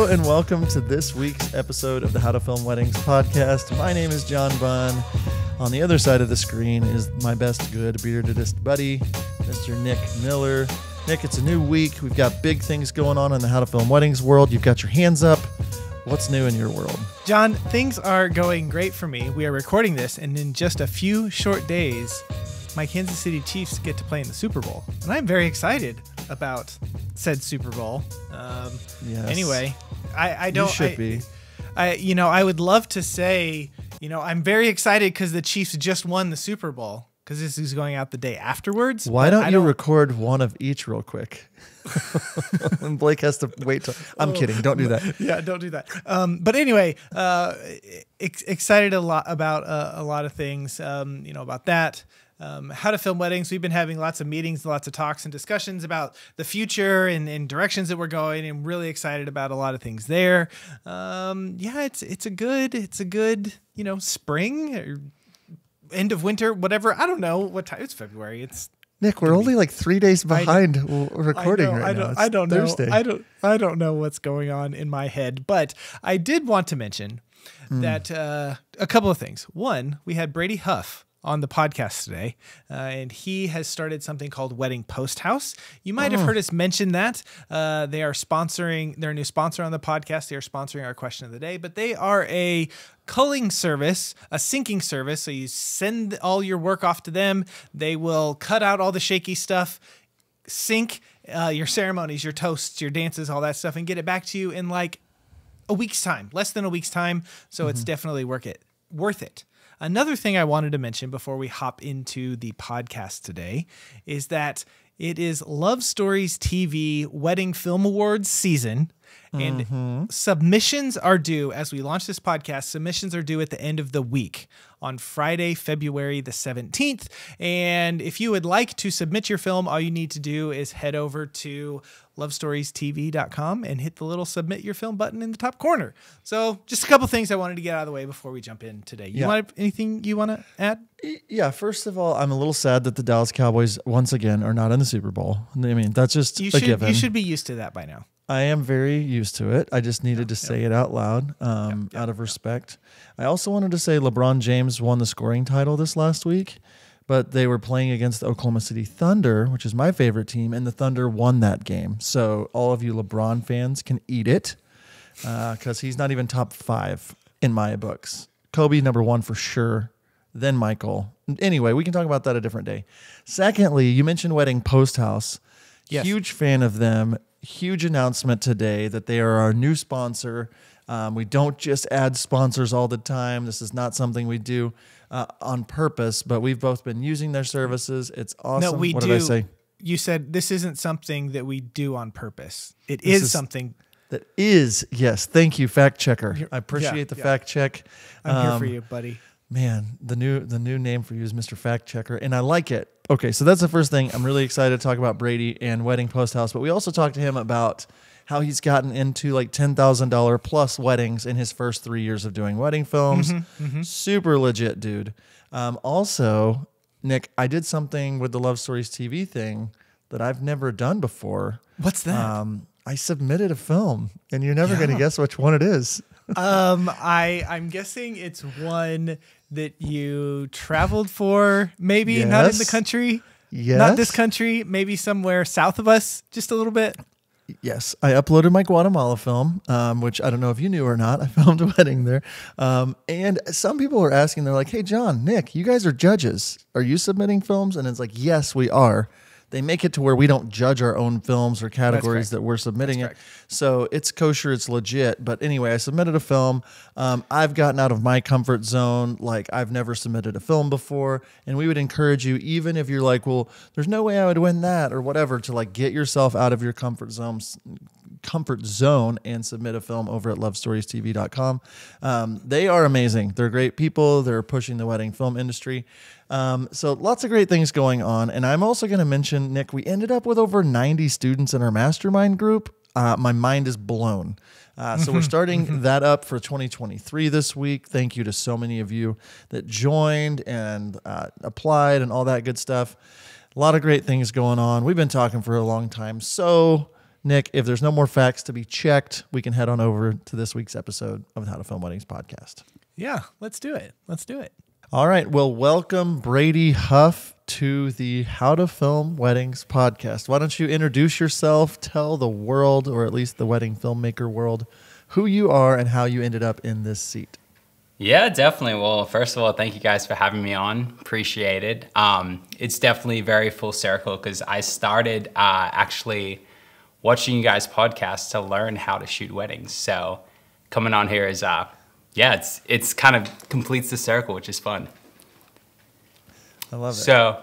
Hello and welcome to this week's episode of the How to Film Weddings podcast. My name is John Bunn. On the other side of the screen is my best good beardedest buddy, Mr. Nick Miller. Nick, it's a new week. We've got big things going on in the How to Film Weddings world. You've got your hands up. What's new in your world? John, things are going great for me. We are recording this, and in just a few short days, my Kansas City Chiefs get to play in the Super Bowl. And I'm very excited about said Super Bowl. Yes. Anyway, I don't... You should be. I would love to say, I'm very excited because the Chiefs just won the Super Bowl, because this is going out the day afterwards. Why don't you record one of each real quick? And Blake has to wait till... I'm kidding. Don't do that. Yeah, don't do that. But anyway, excited a lot about a lot of things, about that. How to Film Weddings. We've been having lots of meetings, lots of talks and discussions about the future and directions that we're going, and really excited about a lot of things there. It's a good, spring or end of winter, whatever. I don't know what time. It's February. It's Nick, we're only like 3 days behind recording right now. I don't know. Thursday. I don't know what's going on in my head, but I did want to mention that a couple of things. One, we had Brady Huff on the podcast today, and he has started something called Wedding Posthouse. You might have heard us mention that. They are sponsoring, they're a new sponsor on the podcast. They are sponsoring our question of the day, but they are a culling service, a syncing service. So you send all your work off to them. They will cut out all the shaky stuff, sync your ceremonies, your toasts, your dances, all that stuff, and get it back to you in like a week's time, less than a week's time. So it's definitely worth it. Another thing I wanted to mention before we hop into the podcast today is that it is Love Stories TV Wedding Film Awards season, and submissions are due as we launch this podcast. Submissions are due at the end of the week on Friday, February the 17th. And if you would like to submit your film, all you need to do is head over to lovestoriestv.com and hit the little submit your film button in the top corner. So just a couple things I wanted to get out of the way before we jump in today. Anything you want to add? Yeah, first of all, I'm a little sad that the Dallas Cowboys once again are not in the Super Bowl. I mean, that's just a given. You should be used to that by now. I am very used to it. I just needed to say it out loud out of respect. I also wanted to say LeBron James won the scoring title this last week, but they were playing against the Oklahoma City Thunder, which is my favorite team, and the Thunder won that game. So all of you LeBron fans can eat it because he's not even top 5 in my books. Kobe, number 1 for sure, then Michael. Anyway, we can talk about that a different day. Secondly, you mentioned Wedding Posthouse. Yes. Huge fan of them. Huge announcement today that they are our new sponsor. We don't just add sponsors all the time. This is not something we do on purpose, but we've both been using their services. It's awesome. No, we what do. Did I say? You said this isn't something that we do on purpose. This is something that is. Yes. Thank you, fact checker. I appreciate the fact check. I'm here for you, buddy. Man, the new name for you is Mr. Fact Checker, and I like it. Okay, so that's the first thing. I'm really excited to talk about Brady and Wedding Posthouse, but we also talked to him about how he's gotten into like $10,000 plus weddings in his first 3 years of doing wedding films. Super legit, dude. Also, Nick, I did something with the Love Stories TV thing that I've never done before. What's that? I submitted a film, and you're never going to guess which one it is. I'm guessing it's one that you traveled for, maybe not in the country, not this country, maybe somewhere south of us, just a little bit. Yes, I uploaded my Guatemala film, which I don't know if you knew or not. I filmed a wedding there. And some people were asking, they're like, hey, John, Nick, you guys are judges. Are you submitting films? And it's like, yes, we are. They make it to where we don't judge our own films or categories that we're submitting it. So it's kosher, it's legit. But anyway, I submitted a film. I've gotten out of my comfort zone. Like, I've never submitted a film before. And we would encourage you, even if you're like, well, there's no way I would win that or whatever, to like get yourself out of your comfort zone and submit a film over at lovestoriestv.com. They are amazing. They're great people. They're pushing the wedding film industry. So lots of great things going on. And I'm also going to mention, Nick, we ended up with over 90 students in our mastermind group. My mind is blown. So we're starting that up for 2023 this week. Thank you to so many of you that joined and applied and all that good stuff. A lot of great things going on. We've been talking for a long time. So Nick, if there's no more facts to be checked, we can head on over to this week's episode of the How to Film Weddings podcast. Yeah, let's do it. All right. Well, welcome Brady Huff to the How to Film Weddings podcast. Why don't you introduce yourself, tell the world, or at least the wedding filmmaker world, who you are and how you ended up in this seat. Yeah, definitely. Well, first of all, thank you guys for having me on. Appreciate it. It's definitely very full circle because I started actually watching you guys' podcast to learn how to shoot weddings. So coming on here is, it's kind of completes the circle, which is fun. I love it. So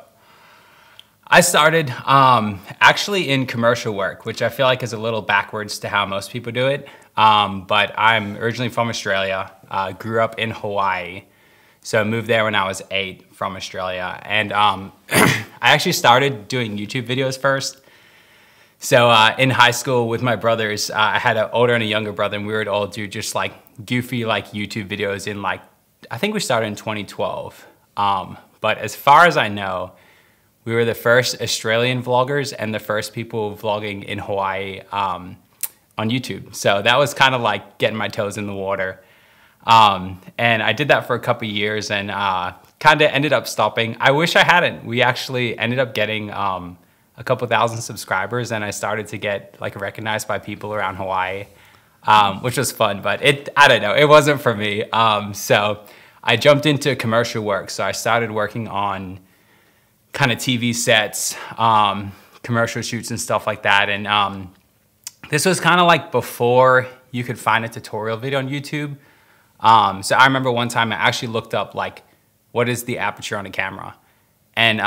I started actually in commercial work, which I feel like is a little backwards to how most people do it. But I'm originally from Australia, grew up in Hawaii. So I moved there when I was 8 from Australia. And I actually started doing YouTube videos first. So in high school with my brothers, I had an older and a younger brother, and we would all do just like goofy like YouTube videos in like, I think we started in 2012. But as far as I know, we were the first Australian vloggers and the first people vlogging in Hawaii on YouTube. So that was kind of like getting my toes in the water. And I did that for a couple of years and kind of ended up stopping. I wish I hadn't. We actually ended up getting a couple thousand subscribers, and I started to get like recognized by people around Hawaii, which was fun, but I don't know, it wasn't for me. So I jumped into commercial work. So I started working on kind of TV sets, commercial shoots and stuff like that. And this was kind of like before you could find a tutorial video on YouTube. So I remember one time I actually looked up like, what is the aperture on a camera? And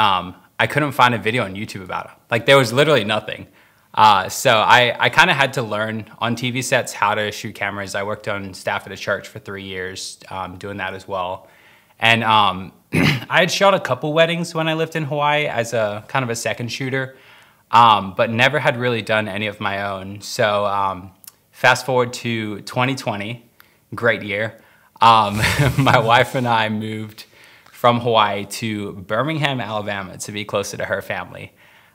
I couldn't find a video on YouTube about it. Like there was literally nothing. So I kind of had to learn on TV sets how to shoot cameras. I worked on staff at a church for 3 years doing that as well. And I had shot a couple weddings when I lived in Hawaii as a kind of a second shooter, but never had really done any of my own. So fast forward to 2020, great year. My wife and I moved from Hawaii to Birmingham, Alabama to be closer to her family.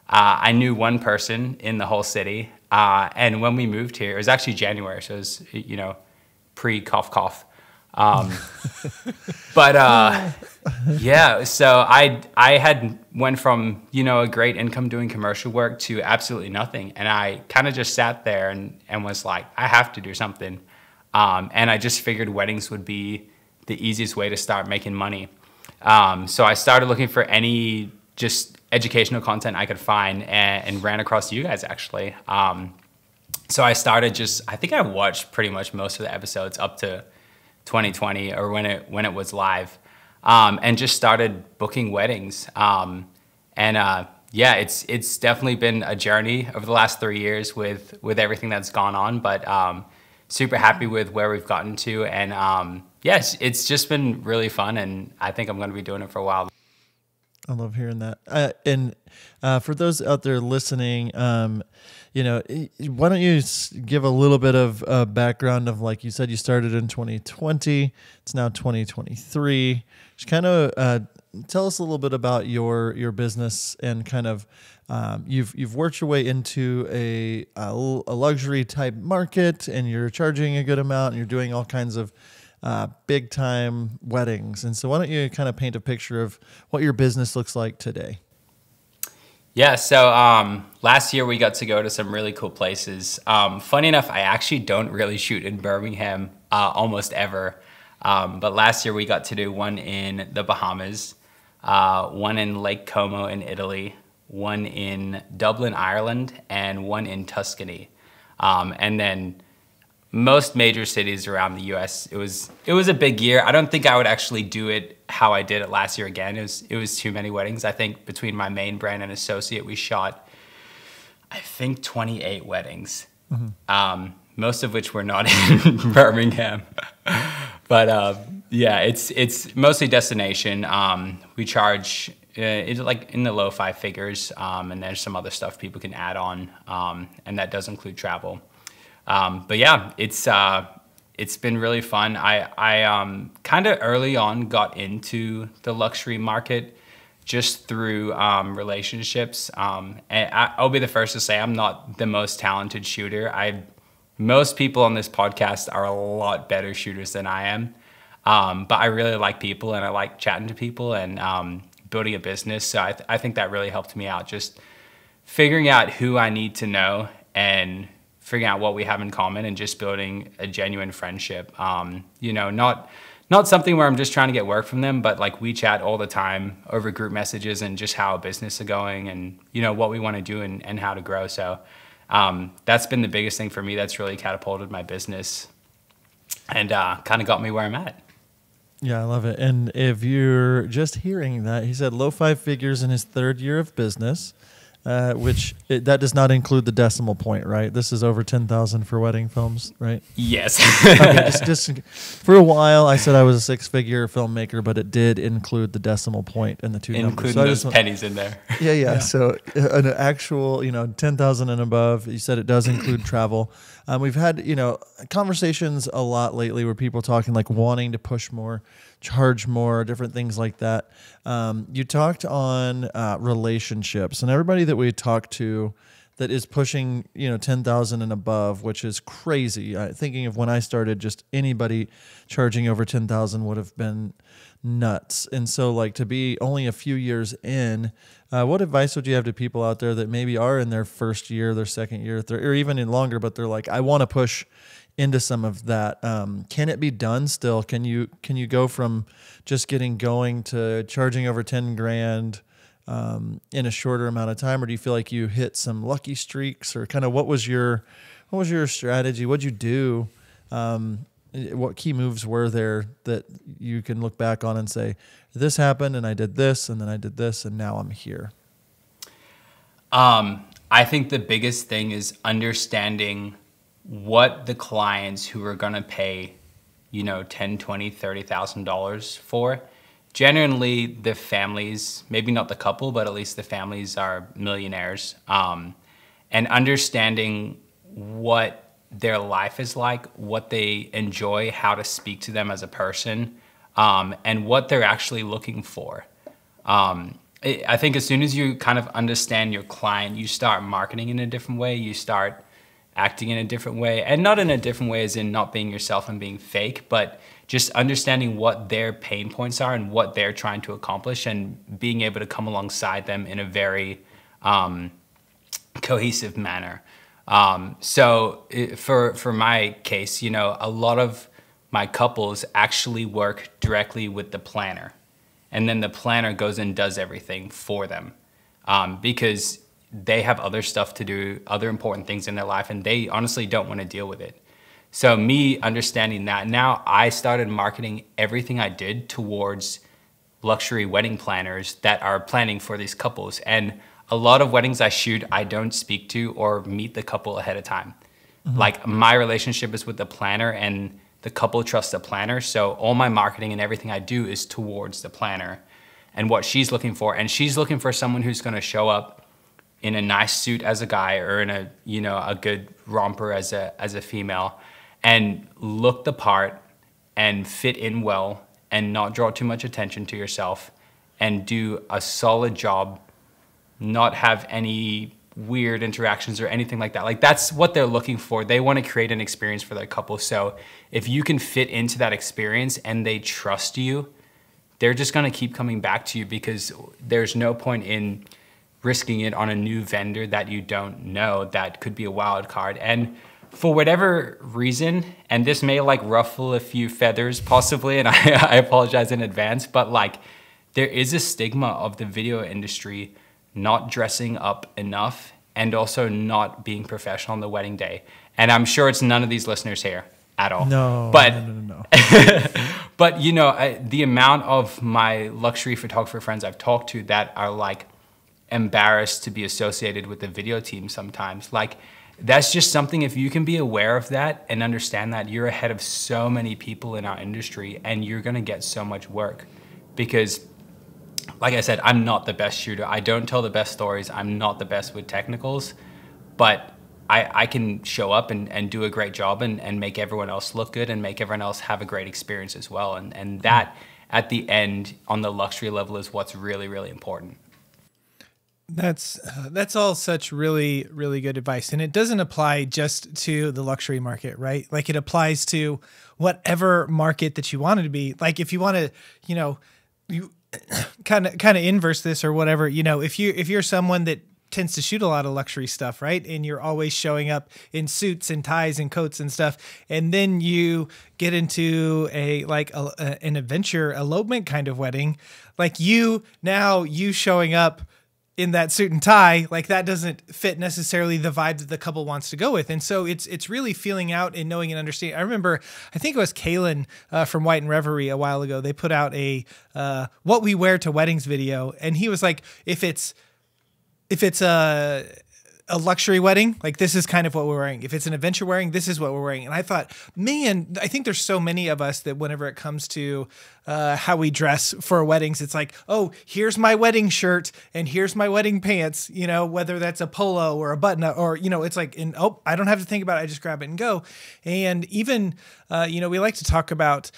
I knew one person in the whole city. And when we moved here, it was actually January. So it was, pre-cough. But yeah, so I had went from, a great income doing commercial work to absolutely nothing. And I kind of just sat there and was like, I have to do something. And I just figured weddings would be the easiest way to start making money. So I started looking for any just educational content I could find and ran across you guys actually. So I started I think I watched pretty much most of the episodes up to 2020 or when it was live, and just started booking weddings. It's definitely been a journey over the last 3 years with everything that's gone on, but super happy with where we've gotten to. And it's just been really fun, and I think I'm going to be doing it for a while. I love hearing that. And for those out there listening, why don't you give a little bit of background of, like you said, you started in 2020. It's now 2023. Just kind of tell us a little bit about your business and kind of you've worked your way into a luxury type market, and you're charging a good amount, and you're doing all kinds of big time weddings. And so why don't you kind of paint a picture of what your business looks like today? Yeah, so last year we got to go to some really cool places. Funny enough, I actually don't really shoot in Birmingham almost ever. But last year we got to do one in the Bahamas, one in Lake Como in Italy, one in Dublin, Ireland, and one in Tuscany. And then most major cities around the US. It was a big year. I don't think I would actually do it how I did it last year again. It was too many weddings. I think between my main brand and associate, we shot, I think, 28 weddings. Mm-hmm. Most of which were not in Birmingham. But it's mostly destination. We charge it's like in the low 5 figures, and there's some other stuff people can add on, and that does include travel. But yeah, it's been really fun. I kind of early on got into the luxury market just through relationships. And I'll be the first to say I'm not the most talented shooter. Most people on this podcast are a lot better shooters than I am. But I really like people, and I like chatting to people, and building a business. So I think that really helped me out, just figuring out who I need to know and figuring out what we have in common and just building a genuine friendship. Not something where I'm just trying to get work from them, but like we chat all the time over group messages and just how business is going and, what we want to do and how to grow. So that's been the biggest thing for me. That's really catapulted my business and kind of got me where I'm at. Yeah, I love it. And if you're just hearing that, he said low 5 figures in his 3rd year of business, that does not include the decimal point, right? This is over 10,000 for wedding films, right? Yes. Okay, just for a while, I said I was a 6-figure filmmaker, but it did include the decimal point and the 2 numbers. Including those pennies in there. Yeah. So an actual, 10,000 and above. You said it does include travel. We've had, conversations a lot lately where people talking like wanting to push more, charge more, different things like that. You talked on relationships, and everybody that we talked to that is pushing, 10,000 and above, which is crazy. Thinking of when I started, just anybody charging over 10,000 would have been nuts. And so like to be only a few years in, what advice would you have to people out there that maybe are in their first year, their second year, or even in longer, but they're like, I want to push into some of that. Can it be done still? Can you go from just getting going to charging over 10 grand in a shorter amount of time? Or do you feel like you hit some lucky streaks, or kind of what was your strategy? What'd you do? What key moves were there that you can look back on and say, this happened and I did this and then I did this and now I'm here? I think the biggest thing is understanding what the clients who are going to pay, $10, $20, $30,000 for. Generally, the families, maybe not the couple, but at least the families are millionaires. And understanding what their life is like, what they enjoy, how to speak to them as a person, and what they're actually looking for. I think as soon as you kind of understand your client, you start marketing in a different way, you start acting in a different way, and not in a different way as in not being yourself and being fake, but just understanding what their pain points are and what they're trying to accomplish, and being able to come alongside them in a very cohesive manner. So for my case, a lot of my couples actually work directly with the planner, and then the planner goes and does everything for them, because they have other stuff to do, other important things in their life, and they honestly don't want to deal with it. So me understanding that, now I started marketing everything I did towards luxury wedding planners that are planning for these couples. And a lot of weddings I shoot, I don't speak to or meet the couple ahead of time. Mm-hmm. Like my relationship is with the planner, and the couple trusts the planner. So all my marketing and everything I do is towards the planner and what she's looking for. And she's looking for someone who's going to show up in a nice suit as a guy, or in a good romper as a female, and look the part and fit in well and not draw too much attention to yourself, and do a solid job, not have any weird interactions or anything like that. Like that's what they're looking for. They want to create an experience for their couple. So if you can fit into that experience and they trust you, they're just going to keep coming back to you, because there's no point in risking it on a new vendor that you don't know that could be a wild card. And for whatever reason, and this may like ruffle a few feathers possibly, and I apologize in advance, but like there is a stigma of the video industry not dressing up enough and also not being professional on the wedding day. And I'm sure it's none of these listeners here at all. No. But the amount of my luxury photographer friends I've talked to that are like embarrassed to be associated with the video team sometimes, like that's just something, if you can be aware of that and understand that, you're ahead of so many people in our industry, and you're gonna get so much work. Because like I said, I'm not the best shooter. I don't tell the best stories. I'm not the best with technicals, but I can show up and do a great job and make everyone else look good and make everyone else have a great experience as well. And at the end on the luxury level is what's really, really important. That's all such really, really good advice. And it doesn't apply just to the luxury market, right? Like it applies to whatever market that you want it to be. Like if you want to, you kind of inverse this or whatever, if you're someone that tends to shoot a lot of luxury stuff, right? And you're always showing up in suits and ties and coats and stuff. And then you get into an adventure elopement kind of wedding. Like you showing up in that suit and tie, like that doesn't fit necessarily the vibe that the couple wants to go with. And so it's really feeling out and knowing and understanding. I remember, I think it was Kaylin from White and Reverie a while ago. They put out a what we wear to weddings video. And he was like, if it's a luxury wedding, like this is kind of what we're wearing. If it's an adventure wedding, this is what we're wearing. And I thought, man, I think there's so many of us that whenever it comes to how we dress for weddings, it's like, oh, here's my wedding shirt and here's my wedding pants, whether that's a polo or a button up or, it's like, I don't have to think about it. I just grab it and go. And even, we like to talk about,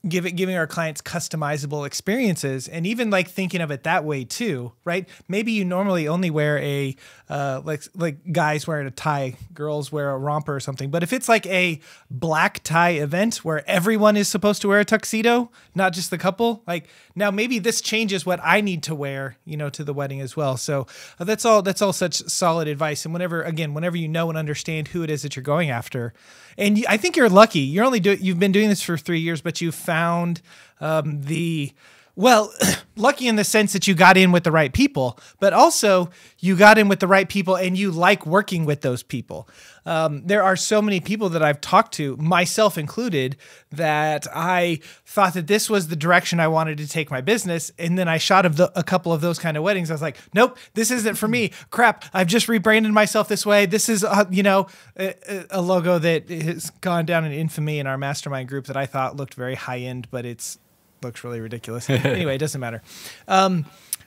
giving our clients customizable experiences, and even like thinking of it that way too, right? Maybe you normally only wear a like guys wear a tie, girls wear a romper or something. But if it's like a black tie event where everyone is supposed to wear a tuxedo, not just the couple, like now maybe this changes what I need to wear, to the wedding as well. So that's all such solid advice. And whenever you know and understand who it is that you're going after, and I think you're lucky. You've been doing this for 3 years, but you found lucky in the sense that you got in with the right people, but also you got in with the right people and you like working with those people. There are so many people that I've talked to, myself included, that I thought that this was the direction I wanted to take my business. And then I shot a couple of those kind of weddings. I was like, nope, this isn't for me. Crap, I've just rebranded myself this way. This is, a logo that has gone down in infamy in our mastermind group that I thought looked very high end, but looks really ridiculous. Anyway, it doesn't matter.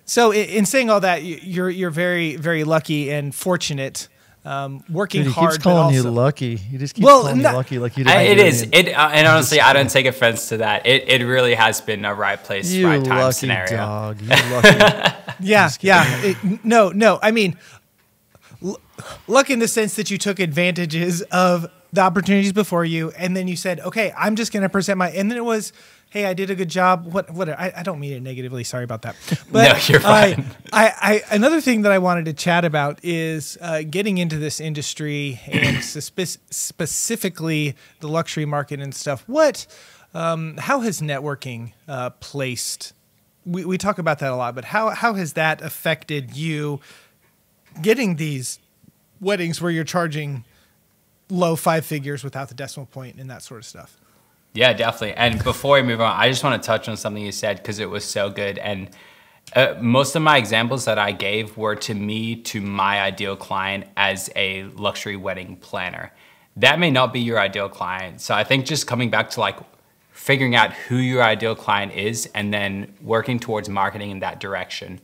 So in saying all that, you're very, very lucky and fortunate. Working Dude, hard. He keeps calling you lucky. He just keeps calling you lucky, like you didn't. It is. And honestly, I don't take offense to that. It really has been a right place, right time lucky scenario. Dog. You lucky. Yeah. No. I mean, luck in the sense that you took advantages of the opportunities before you, and then you said, "Okay, I'm just going to present my." And then it was, "Hey, I did a good job." What? I don't mean it negatively. Sorry about that. But no, you're fine. Another thing that I wanted to chat about is getting into this industry and specifically the luxury market and stuff. How has networking placed? We talk about that a lot, but how has that affected you getting these weddings where you're charging low 5 figures without the decimal point and that sort of stuff? Yeah, definitely. And before we move on, I just want to touch on something you said because it was so good. And most of my examples that I gave were to my ideal client as a luxury wedding planner. That may not be your ideal client. So I think just coming back to like figuring out who your ideal client is and then working towards marketing in that direction.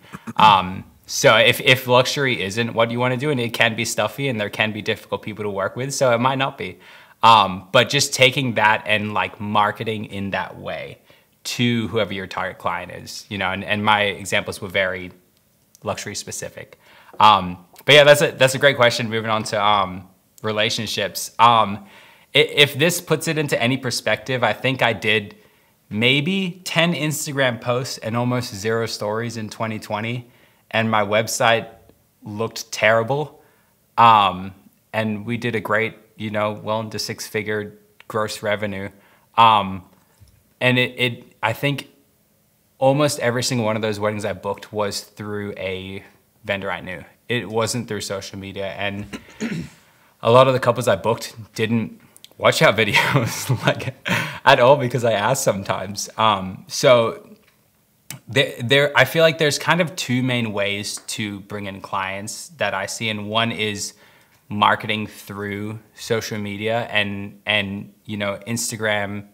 So if luxury isn't what you want to do, and it can be stuffy and there can be difficult people to work with, so it might not be. But just taking that and like marketing in that way to whoever your target client is, and my examples were very luxury specific. But yeah, that's a great question. Moving on to relationships. If this puts it into any perspective, I think I did maybe 10 Instagram posts and almost 0 stories in 2020. And my website looked terrible. And we did a great, well into 6-figure gross revenue. And I think almost every single one of those weddings I booked was through a vendor I knew. It wasn't through social media. And a lot of the couples I booked didn't watch our videos like at all because I asked sometimes. So I feel like there's kind of 2 main ways to bring in clients that I see. And one is marketing through social media and Instagram,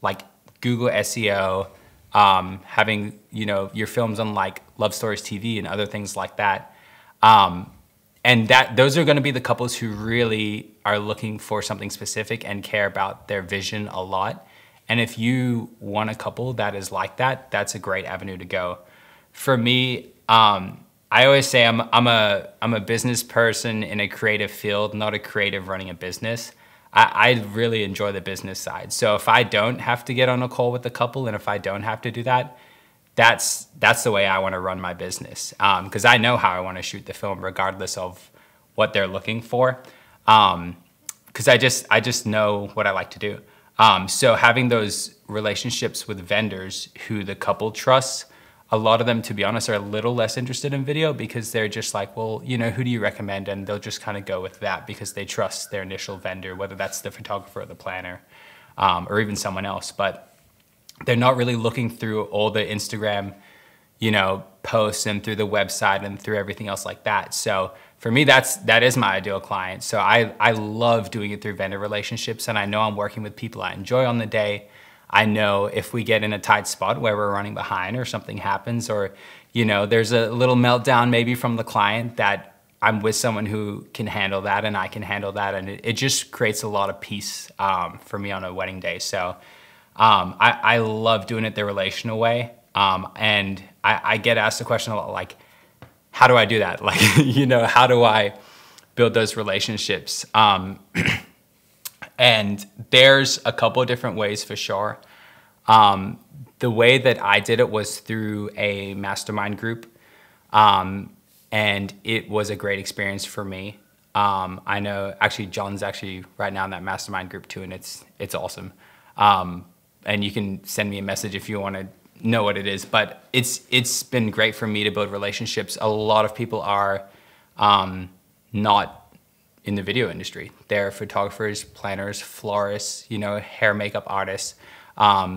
like Google SEO, having, your films on like Love Stories TV and other things like that. And those are going to be the couples who really are looking for something specific and care about their vision a lot. And if you want a couple that is like that, that's a great avenue to go. For me, I always say I'm a business person in a creative field, not a creative running a business. I really enjoy the business side. So if I don't have to get on a call with a couple, and if I don't have to do that, that's the way I want to run my business. Because I know how I want to shoot the film, regardless of what they're looking for. Because I just know what I like to do. So having those relationships with vendors who the couple trusts, a lot of them, to be honest, are a little less interested in video because they're just like, well, you know, who do you recommend? And they'll just kind of go with that because they trust their initial vendor, whether that's the photographer or the planner, or even someone else. But they're not really looking through all the Instagram, you know, posts and through the website and through everything else like that. So for me, that is my ideal client. So I love doing it through vendor relationships, and I know I'm working with people I enjoy on the day. I know if we get in a tight spot where we're running behind or something happens, or, you know, there's a little meltdown maybe from the client, that I'm with someone who can handle that and I can handle that. And it just creates a lot of peace for me on a wedding day. So I love doing it the relational way. And I get asked the question a lot, like, how do I do that? Like, you know, how do I build those relationships? And there's a couple of different ways for sure. The way that I did it was through a mastermind group. And it was a great experience for me. I know actually John's actually right now in that mastermind group too, and it's awesome. And you can send me a message if you want to know what it is, but it's been great for me to build relationships. A lot of people are not in the video industry. They're photographers, planners, florists, you know, hair makeup artists,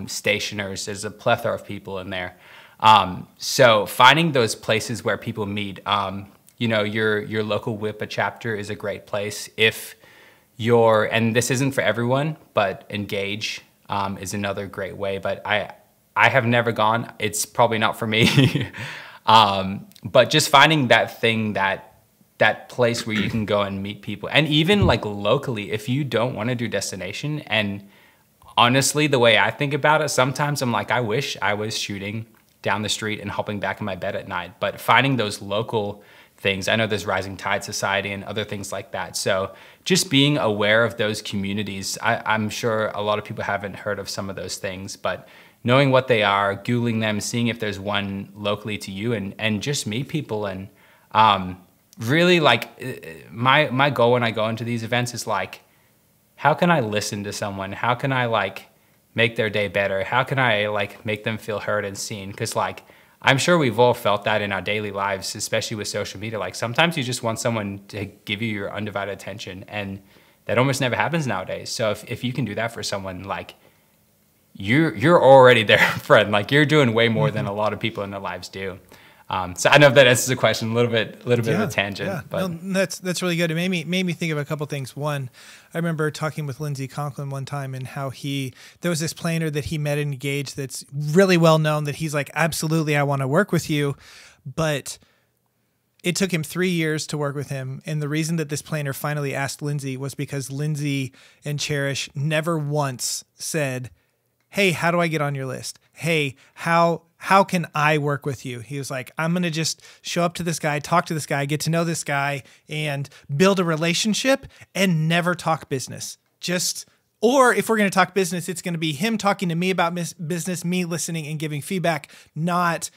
stationers. There's a plethora of people in there. So finding those places where people meet, you know, your local WIPA chapter is a great place. If you're, and this isn't for everyone, but Engage is another great way. But I have never gone. It's probably not for me. But just finding that thing, that place where you can go and meet people. And even like locally, if you don't want to do destination, and honestly, the way I think about it, sometimes I'm like, I wish I was shooting down the street and hopping back in my bed at night. But finding those local things, I know there's Rising Tide Society and other things like that. So just being aware of those communities, I'm sure a lot of people haven't heard of some of those things, but knowing what they are, Googling them, seeing if there's one locally to you, and just meet people. And really, like, my goal when I go into these events is like, how can I listen to someone? How can I like make their day better? How can I like make them feel heard and seen? Because like, I'm sure we've all felt that in our daily lives, especially with social media. Like sometimes you just want someone to give you your undivided attention, and that almost never happens nowadays. So if you can do that for someone, like, you're already their friend. Like you're doing way more than a lot of people in their lives do. So I know that answers the question a little bit of a tangent. Yeah. But no, that's really good. It made me think of a couple things. One, I remember talking with Lindsey Conklin one time, and how there was this planner that he met in Engage that's really well known, that he's like, absolutely, I want to work with you. But it took him 3 years to work with him. And the reason that this planner finally asked Lindsey was because Lindsey and Cherish never once said, hey, how do I get on your list? Hey, how can I work with you? He was like, I'm going to just show up to this guy, talk to this guy, get to know this guy, and build a relationship, and never talk business. Or if we're going to talk business, it's going to be him talking to me about business, me listening and giving feedback, not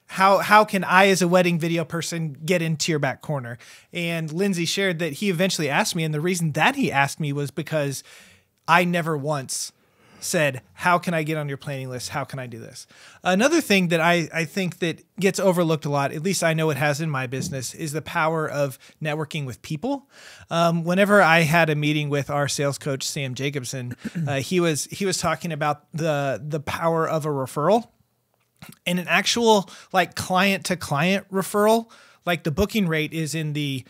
how can I as a wedding video person get into your back corner? And Lindsey shared that he eventually asked me, and the reason that he asked me was because I never once said, how can I get on your planning list? How can I do this? Another thing that I think that gets overlooked a lot, at least I know it has in my business, is the power of networking with people. Whenever I had a meeting with our sales coach, Sam Jacobson, he was talking about the power of a referral, and an actual like client to client referral. Like the booking rate is in the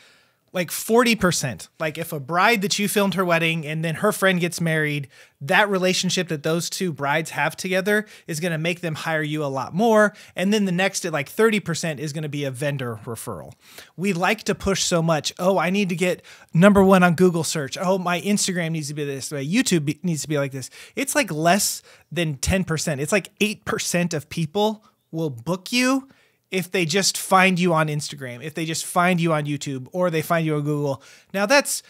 like 40%. Like if a bride that you filmed her wedding and then her friend gets married, that relationship that those two brides have together is going to make them hire you a lot more. And then the next at like 30% is going to be a vendor referral. We like to push so much. Oh, I need to get #1 on Google search. Oh, my Instagram needs to be this way. YouTube needs to be like this. It's like less than 10%. It's like 8% of people will book you if they just find you on Instagram, if they just find you on YouTube, or they find you on Google. Now that's,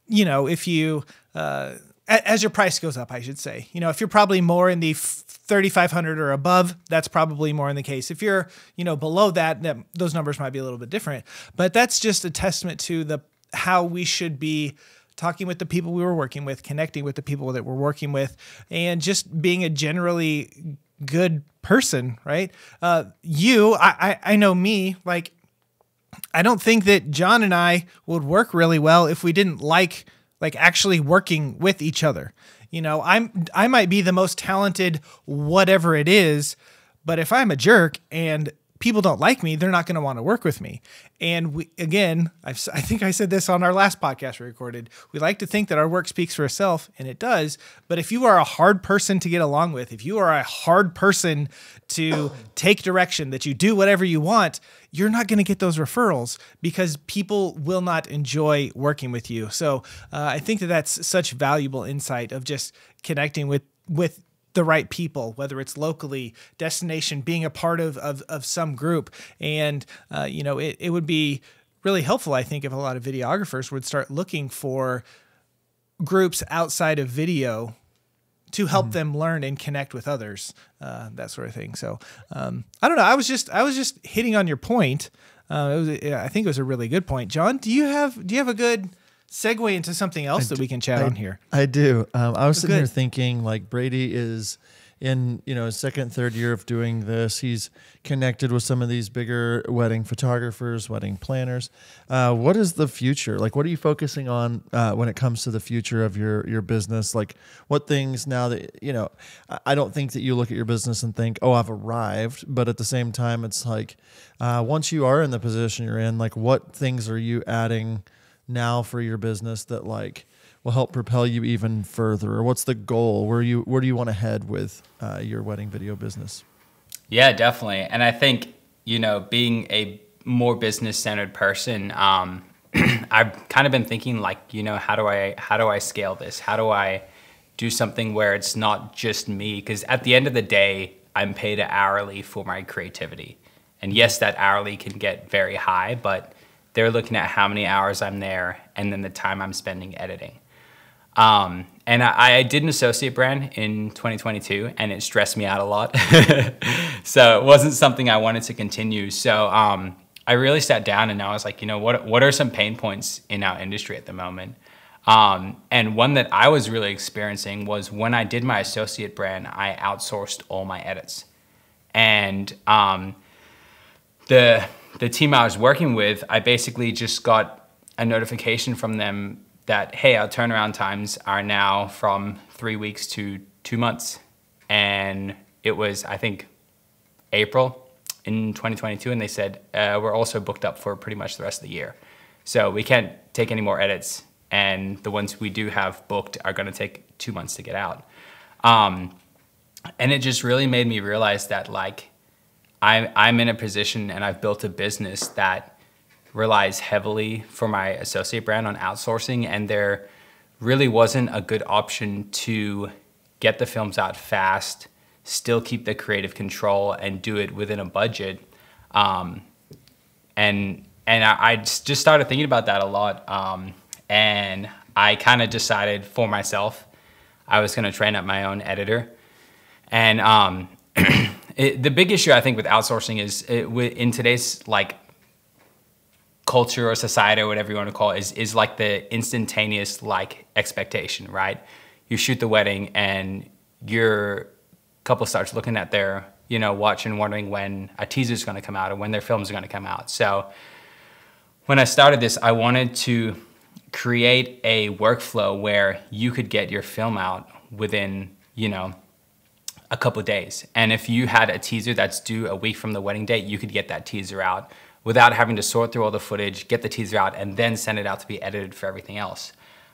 if you, as your price goes up, I should say, if you're probably more in the 3,500 or above, that's probably more in the case. If you're, below that, those numbers might be a little bit different, but that's just a testament to how we should be talking with the people we were working with, connecting with the people that we're working with, and just being a generally good person, right? I know me, like, I don't think that John and I would work really well if we didn't like actually working with each other. I might be the most talented whatever it is, but if I'm a jerk and people don't like me, they're not going to want to work with me. And I think I said this on our last podcast we recorded. We like to think that our work speaks for itself, and it does. But if you are a hard person to get along with, if you are a hard person to take direction, that you do whatever you want, you're not going to get those referrals because people will not enjoy working with you. So I think that that's such valuable insight of just connecting with the right people, whether it's locally, destination, being a part of some group. And, it would be really helpful, I think, if a lot of videographers would start looking for groups outside of video to help them learn and connect with others, that sort of thing. So I don't know. I was just hitting on your point. I think it was a really good point. John, do you have a good segue into something else that we can chat on here? I do. I was sitting here thinking, like, Brady is in, his second, third year of doing this. He's connected with some of these bigger wedding photographers, wedding planners. What is the future? Like, what are you focusing on when it comes to the future of your business? Like, what things now that, I don't think that you look at your business and think, oh, I've arrived. But at the same time, it's like, once you are in the position you're in, like, what things are you adding now for your business that will help propel you even further? Or what's the goal? Where do you want to head with your wedding video business? Yeah, definitely. And I think, being a more business centered person, I've kind of been thinking how do I scale this? How do I do something where it's not just me? Because at the end of the day, I'm paid hourly for my creativity. And yes, that hourly can get very high, but they're looking at how many hours I'm there and then the time I'm spending editing. And I did an associate brand in 2022 and it stressed me out a lot. So it wasn't something I wanted to continue. So I really sat down and I was like, what are some pain points in our industry at the moment? And one that I was really experiencing was when I did my associate brand, I outsourced all my edits. And the team I was working with, I basically just got a notification from them that, hey, our turnaround times are now from 3 weeks to 2 months. And it was, I think, April in 2022. And they said, we're also booked up for pretty much the rest of the year. So we can't take any more edits. And the ones we do have booked are going to take 2 months to get out. And it just really made me realize that, I'm in a position and I've built a business that relies heavily for my associate brand on outsourcing, and there really wasn't a good option to get the films out fast, still keep the creative control, and do it within a budget. And I just started thinking about that a lot, and I kind of decided for myself I was going to train up my own editor. And the big issue I think with outsourcing is in today's culture or society or whatever you want to call it is the instantaneous expectation, right? You shoot the wedding and your couple starts looking at their watch and wondering when a teaser is going to come out or when their films are going to come out. So when I started this, I wanted to create a workflow where you could get your film out within a couple of days. And if you had a teaser that's due a week from the wedding date, you could get that teaser out without having to sort through all the footage, get the teaser out, and then send it out to be edited for everything else.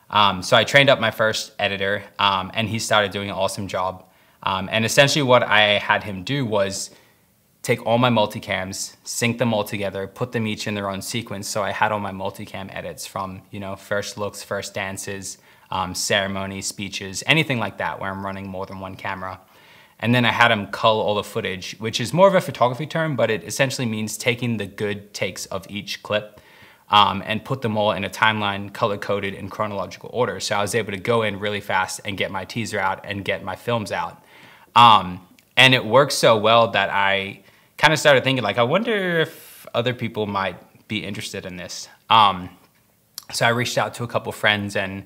So I trained up my first editor, and he started doing an awesome job. And essentially what I had him do was take all my multicams, sync them all together, put them each in their own sequence. So I had all my multicam edits from, you know, first looks, first dances, ceremony, speeches, anything like that where I'm running more than one camera. And then I had him cull all the footage, which is more of a photography term, but it essentially means taking the good takes of each clip and put them all in a timeline, color-coded in chronological order. So I was able to go in really fast and get my teaser out and get my films out. And it worked so well that I kind of started thinking, like, I wonder if other people might be interested in this. So I reached out to a couple friends and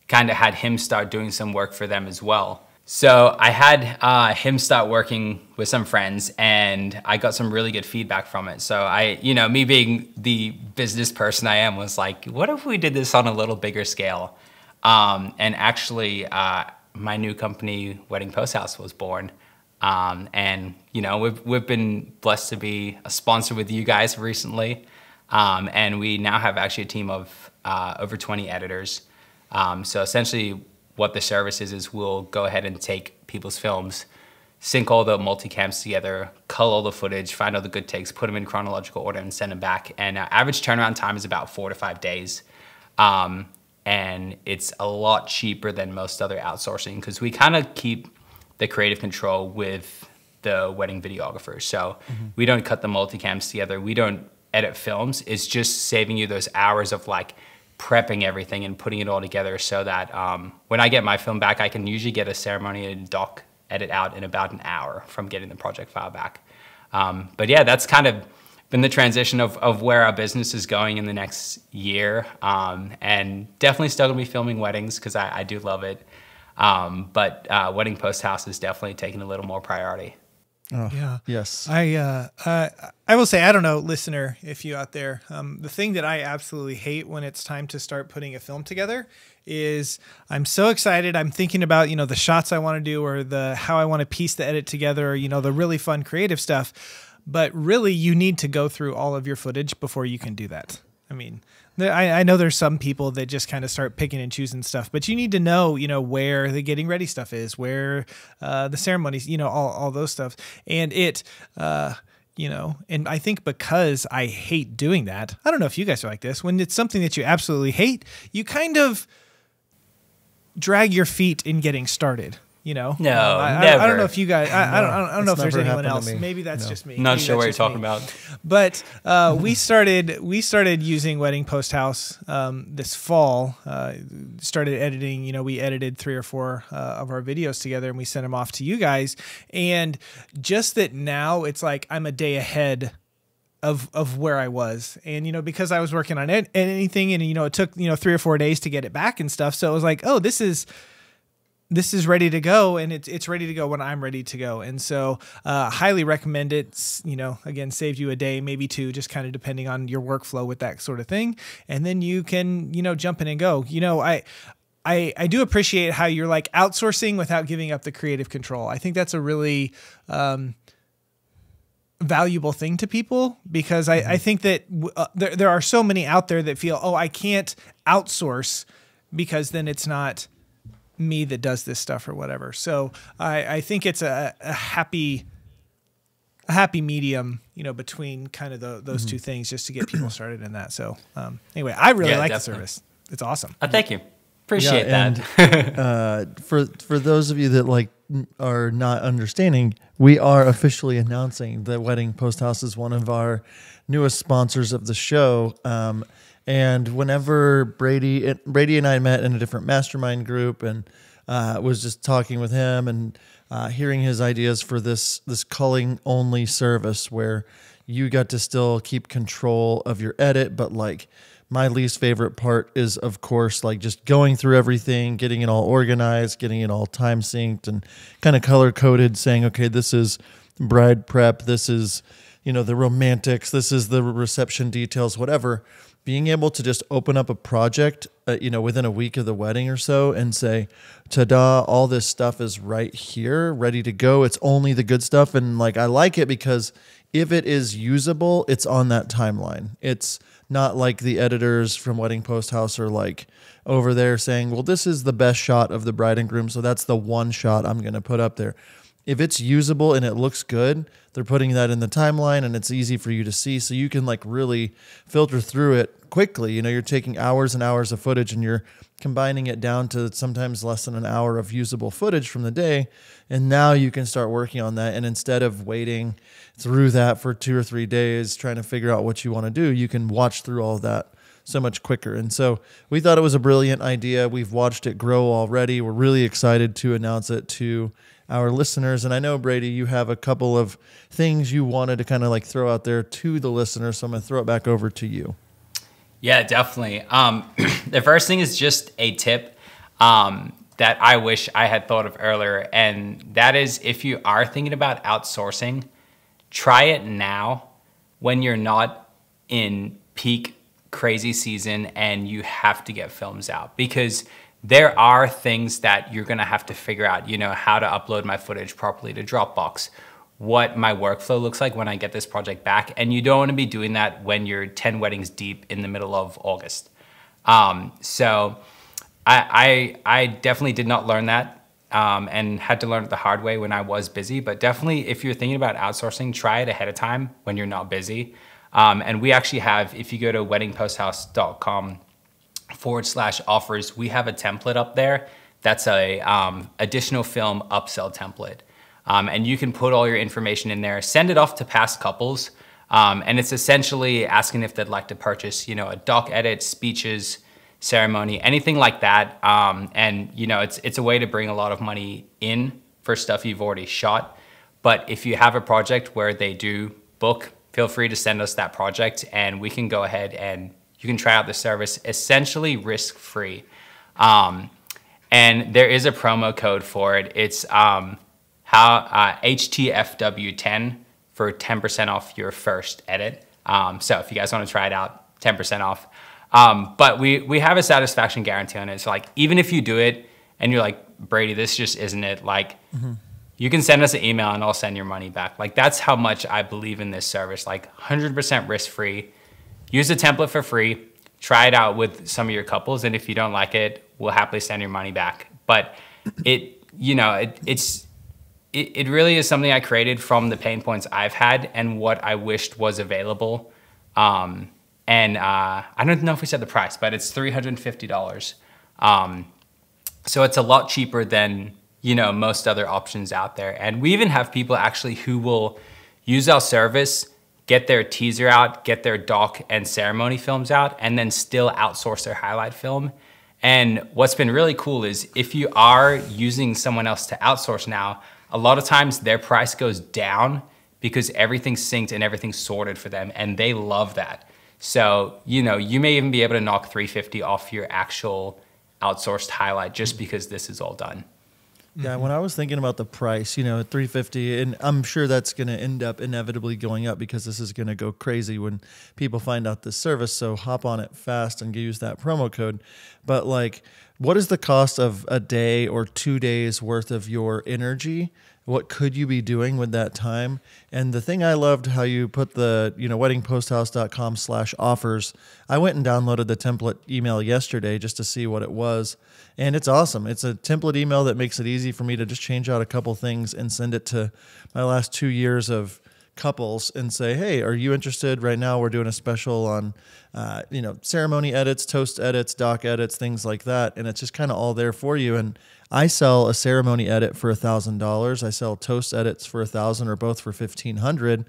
kind of had him start doing some work for them as well. So I had him start working with some friends, and I got some really good feedback from it. So I, you know, me being the business person I am, was like, what if we did this on a little bigger scale? And actually, my new company, Wedding Posthouse, was born. And you know, we've been blessed to be a sponsor with you guys recently. And we now have actually a team of over 20 editors. So essentially what the service is we'll go ahead and take people's films, sync all the multicams together, cull all the footage, find all the good takes, put them in chronological order and send them back. And average turnaround time is about 4 to 5 days. And it's a lot cheaper than most other outsourcing because we kind of keep the creative control with the wedding videographers. So we don't cut the multicams together. We don't edit films. It's just saving you those hours of like prepping everything and putting it all together so that when I get my film back, I can usually get a ceremony and doc edit out in about an hour from getting the project file back. But yeah, that's kind of been the transition of where our business is going in the next year. And definitely still gonna be filming weddings because I do love it. But Wedding Posthouse is definitely taking a little more priority. Oh, yeah. Yes. I will say, I don't know, listener, if you out there, the thing that I absolutely hate when it's time to start putting a film together is I'm so excited. I'm thinking about, you know, the shots I want to do or how I want to piece the edit together, or, you know, the really fun creative stuff. But really, you need to go through all of your footage before you can do that. I mean, I know there's some people that just kind of start picking and choosing stuff, but you need to know, you know, where the getting ready stuff is, where the ceremonies, you know, all those stuff. And you know, and I think because I hate doing that, I don't know if you guys are like this, when it's something that you absolutely hate, you kind of drag your feet in getting started. You know, no, I don't know if you guys, I don't know if there's never anyone happened to else. me. Maybe that's No. just me. Not Maybe sure what you're that's just talking me. about. But we started using Wedding Posthouse this fall. Started editing. You know, we edited 3 or 4 of our videos together, and we sent them off to you guys. And just that now, it's like I'm a day ahead of where I was. And, you know, because I was working on anything, and, you know, it took, you know, 3 or 4 days to get it back and stuff. So it was like, oh, this is ready to go, and it's ready to go when I'm ready to go. And so highly recommend it. You know, again, saved you a day, maybe 2, just kind of depending on your workflow with that sort of thing. And then you can, you know, jump in and go. You know, I do appreciate how you're like outsourcing without giving up the creative control. I think that's a really valuable thing to people, because I think that there are so many out there that feel, oh, I can't outsource because then it's not me that does this stuff or whatever. So I think it's a happy medium, you know, between kind of those two things, just to get people started in that. So anyway, I really like definitely. the service. It's awesome. Thank you. Appreciate that. And, for those of you that like are not understanding, we are officially announcing that Wedding Posthouse is one of our newest sponsors of the show. And whenever Brady and I met in a different mastermind group, and was just talking with him and hearing his ideas for this culling only service where you got to still keep control of your edit, but like my least favorite part is, of course, like just going through everything, getting it all organized, getting it all time synced and kind of color coded, saying, okay, this is bride prep, this is, you know, the romantics, this is the reception details, whatever. Being able to just open up a project, you know, within a week of the wedding or so and say, ta-da, all this stuff is right here, ready to go. It's only the good stuff. And like, I like it because if it is usable, it's on that timeline. It's not like the editors from Wedding Posthouse are like over there saying, well, this is the best shot of the bride and groom, so that's the one shot I'm going to put up there. If it's usable and it looks good, they're putting that in the timeline and it's easy for you to see. So you can like really filter through it quickly. You know, you're taking hours and hours of footage and you're combining it down to sometimes less than an hour of usable footage from the day. And now you can start working on that. And instead of waiting through that for 2 or 3 days, trying to figure out what you want to do, you can watch through all of that so much quicker. And so we thought it was a brilliant idea. We've watched it grow already. We're really excited to announce it to our listeners. And I know, Brady, you have a couple of things you wanted to kind of like throw out there to the listeners. So I'm going to throw it back over to you. Yeah, definitely. The first thing is just a tip that I wish I had thought of earlier. And that is, if you are thinking about outsourcing, try it now when you're not in peak crazy season and you have to get films out, because there are things that you're going to have to figure out, you know, how to upload my footage properly to Dropbox, what my workflow looks like when I get this project back. And you don't want to be doing that when you're 10 weddings deep in the middle of August. So I definitely did not learn that and had to learn it the hard way when I was busy. But definitely, if you're thinking about outsourcing, try it ahead of time when you're not busy. And we actually have, if you go to weddingposthouse.com/offers, we have a template up there that's a additional film upsell template. And you can put all your information in there, send it off to past couples. And it's essentially asking if they'd like to purchase, you know, a doc edit, speeches, ceremony, anything like that. And, you know, it's a way to bring a lot of money in for stuff you've already shot. But if you have a project where they do book, feel free to send us that project and we can go ahead and you can try out the service essentially risk-free. And there is a promo code for it. It's HTFW10 for 10% off your first edit. So if you guys want to try it out, 10% off. But we have a satisfaction guarantee on it. So like, even if you do it and you're like, Brady, this just isn't it, like, you can send us an email and I'll send your money back. Like, that's how much I believe in this service. Like 100% risk-free. Use the template for free. Try it out with some of your couples. And if you don't like it, we'll happily send your money back. But it really is something I created from the pain points I've had and what I wished was available. I don't know if we said the price, but it's $350. So it's a lot cheaper than, you know, most other options out there. And we even have people actually who will use our service, get their teaser out, get their doc and ceremony films out, and then still outsource their highlight film. And what's been really cool is if you are using someone else to outsource now, a lot of times their price goes down because everything's synced and everything's sorted for them, and they love that. So, you know, you may even be able to knock $350 off your actual outsourced highlight just because this is all done. Yeah, when I was thinking about the price, you know, at $350, and I'm sure that's going to end up inevitably going up because this is going to go crazy when people find out this service. So hop on it fast and use that promo code. But like, what is the cost of a day or 2 days worth of your energy? What could you be doing with that time? And the thing I loved how you put the, you know, weddingposthouse.com/offers. I went and downloaded the template email yesterday just to see what it was. And it's awesome. It's a template email that makes it easy for me to just change out a couple things and send it to my last 2 years of couples and say, hey, are you interested? Right now we're doing a special on, you know, ceremony edits, toast edits, doc edits, things like that. And it's just kind of all there for you. And I sell a ceremony edit for $1,000. I sell toast edits for $1,000 or both for $1,500.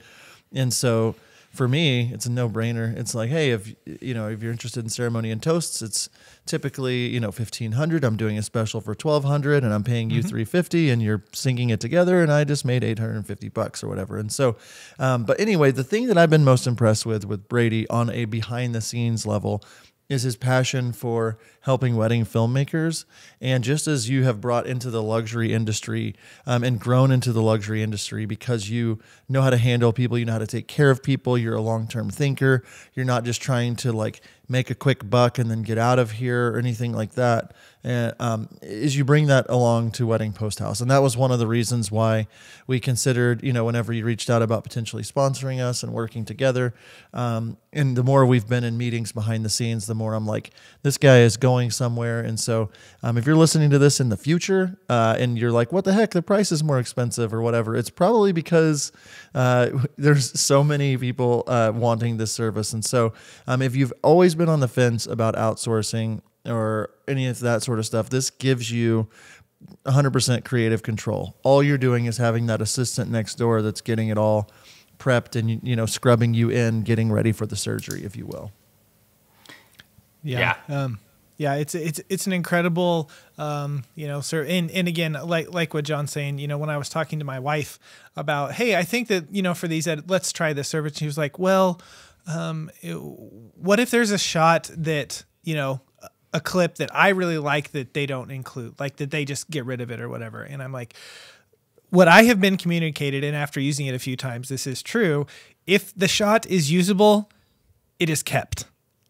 And so for me, it's a no-brainer. It's like, hey, if you're interested in ceremony and toasts, it's typically, you know, $1,500. I'm doing a special for $1,200 and I'm paying you $350 and you're syncing it together and I just made $850 or whatever. And so, but anyway, the thing that I've been most impressed with Brady on a behind the scenes level is his passion for helping wedding filmmakers. And just as you have brought into the luxury industry and grown into the luxury industry because you know how to handle people, you know how to take care of people, you're a long-term thinker, you're not just trying to like make a quick buck and then get out of here or anything like that. And is you bring that along to Wedding Posthouse. And that was one of the reasons why we considered, whenever you reached out about potentially sponsoring us and working together. And the more we've been in meetings behind the scenes, the more I'm like, this guy is going somewhere. And so if you're listening to this in the future and you're like, what the heck, the price is more expensive or whatever, it's probably because there's so many people wanting this service. And so if you've always been on the fence about outsourcing or any of that sort of stuff, this gives you 100% creative control. All you're doing is having that assistant next door that's getting it all prepped and, scrubbing you in, getting ready for the surgery, if you will. Yeah. It's an incredible, sir. And again, like what John's saying, when I was talking to my wife about, hey, I think that, for these, let's try this service. She was like, well, what if there's a shot that, a clip that I really like that they don't include, like that they just get rid of it or whatever. And I'm like, what I have been communicated, and after using it a few times, this is true. If the shot is usable, it is kept.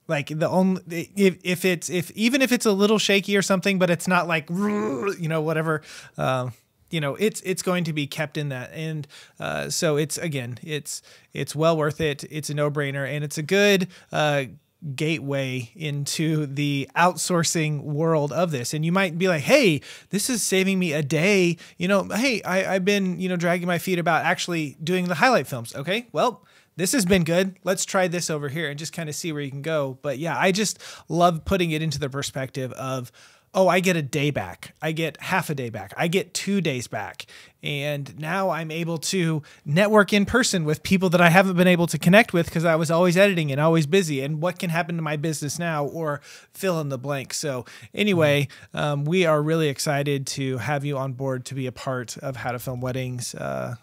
Like even if it's a little shaky or something, but it's not like, whatever, it's going to be kept in that. And so it's well worth it. It's a no-brainer, and it's a good gateway into the outsourcing world of this. And you might be like, hey, this is saving me a day. Hey, I've been, dragging my feet about actually doing the highlight films. Okay, well, this has been good. Let's try this over here and just kind of see where you can go. But yeah, I just love putting it into the perspective of, oh, I get a day back. I get half a day back. I get 2 days back. And now I'm able to network in person with people that I haven't been able to connect with because I was always editing and always busy. And what can happen to my business now, or fill in the blank. So anyway, we are really excited to have you on board to be a part of How to Film Weddings,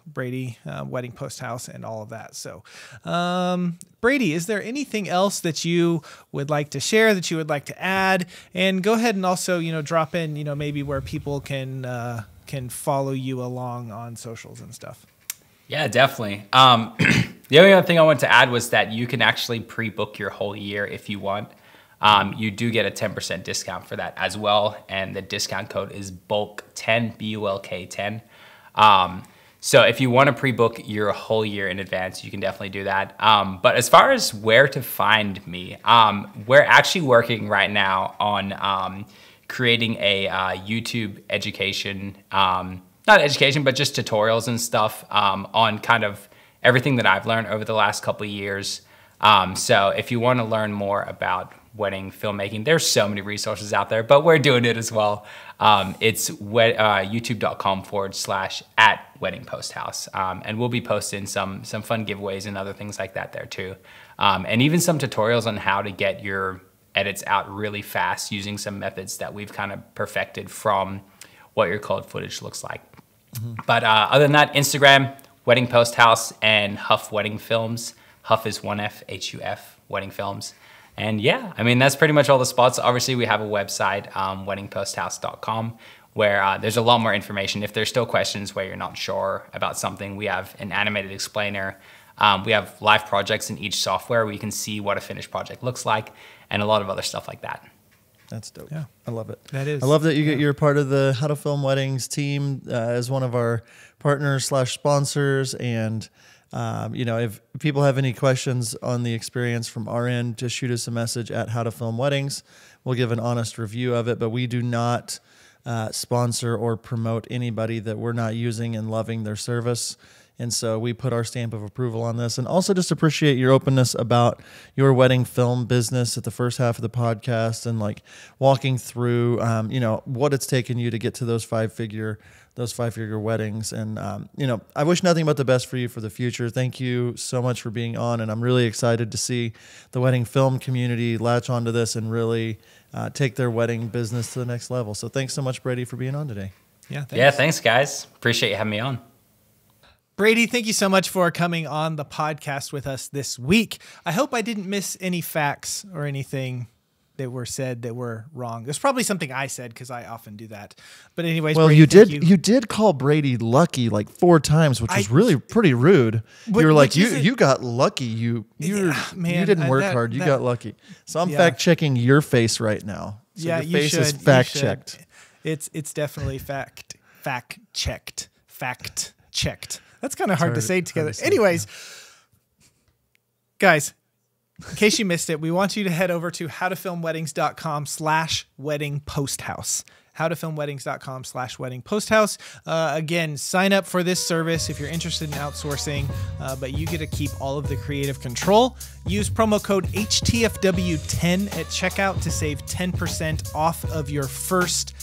Brady, Wedding Posthouse, and all of that. So Brady, is there anything else that you would like to share, that you would like to add? And go ahead and also, drop in, maybe where people can follow you along on socials and stuff. Yeah, definitely. The only other thing I wanted to add was that you can actually pre-book your whole year if you want. You do get a 10% discount for that as well. And the discount code is BULK10, B-U-L-K 10. So if you want to pre-book your whole year in advance, you can definitely do that. But as far as where to find me, we're actually working right now on creating a YouTube education, not education, but just tutorials and stuff on kind of everything that I've learned over the last couple of years. So if you want to learn more about wedding filmmaking, there's so many resources out there, but we're doing it as well. It's youtube.com/@weddingposthouse. And we'll be posting some fun giveaways and other things like that there too. And even some tutorials on how to get your edits out really fast using some methods that we've kind of perfected from what your colored footage looks like. But other than that, Instagram, Wedding Posthouse, and Huff Wedding Films. Huff is 1F, H-U-F, Wedding Films. And yeah, I mean, that's pretty much all the spots. Obviously, we have a website, weddingposthouse.com, where there's a lot more information. If there's still questions where you're not sure about something, we have an animated explainer. We have live projects in each software where you can see what a finished project looks like, and a lot of other stuff like that. That's dope. Yeah. I love it. That is. I love that you're part of the How to Film Weddings team as one of our partners/sponsors. And, if people have any questions on the experience from our end, just shoot us a message at How to Film Weddings. We'll give an honest review of it, but we do not sponsor or promote anybody that we're not using and loving their service. And so we put our stamp of approval on this, and also just appreciate your openness about your wedding film business at the first half of the podcast, and like walking through, what it's taken you to get to those five-figure weddings. And, I wish nothing but the best for you for the future. Thank you so much for being on. And I'm really excited to see the wedding film community latch onto this and really take their wedding business to the next level. So thanks so much, Brady, for being on today. Yeah. Thanks. Yeah. Thanks, guys. Appreciate you having me on. Brady, thank you so much for coming on the podcast with us this week. I hope I didn't miss any facts or anything that were said that were wrong. There's probably something I said because I often do that. But anyways, well, Brady, you did call Brady lucky like 4 times, which was really pretty rude. You were like, you got lucky. You didn't work hard. You got lucky. So I'm fact checking your face right now. So yeah, your face you should. is fact checked. It's definitely fact checked. That's kind of hard to say together. Anyways, guys, in case you missed it, we want you to head over to howtofilmweddings.com/wedding-posthouse. howtofilmweddings.com/wedding-posthouse. Again, sign up for this service if you're interested in outsourcing, but you get to keep all of the creative control. Use promo code HTFW10 at checkout to save 10% off of your first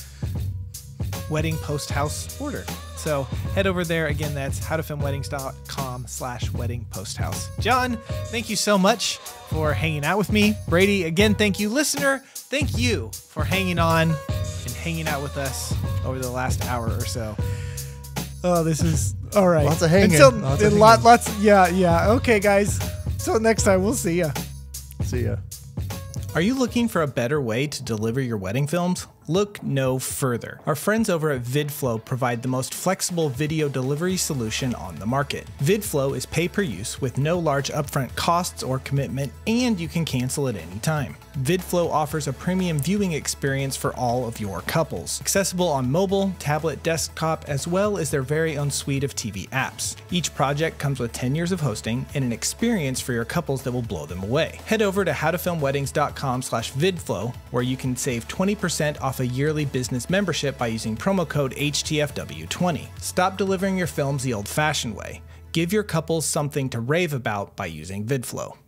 wedding post house order. So head over there. Again, that's howtofilmweddings.com/wedding-posthouse. John, thank you so much for hanging out with me. Brady, again, thank you. Listener, thank you for hanging on and hanging out with us over the last hour or so. Oh, this is all right. Lots of hanging. Lots. Yeah. Okay, guys. Until next time, we'll see ya. See ya. Are you looking for a better way to deliver your wedding films? Look no further. Our friends over at VidFlow provide the most flexible video delivery solution on the market. VidFlow is pay per use with no large upfront costs or commitment, and you can cancel at any time. VidFlow offers a premium viewing experience for all of your couples, accessible on mobile, tablet, desktop, as well as their very own suite of TV apps. Each project comes with 10 years of hosting and an experience for your couples that will blow them away. Head over to howtofilmweddings.com/vidflow, where you can save 20% off a yearly business membership by using promo code HTFW20. Stop delivering your films the old-fashioned way. Give your couples something to rave about by using VidFlow.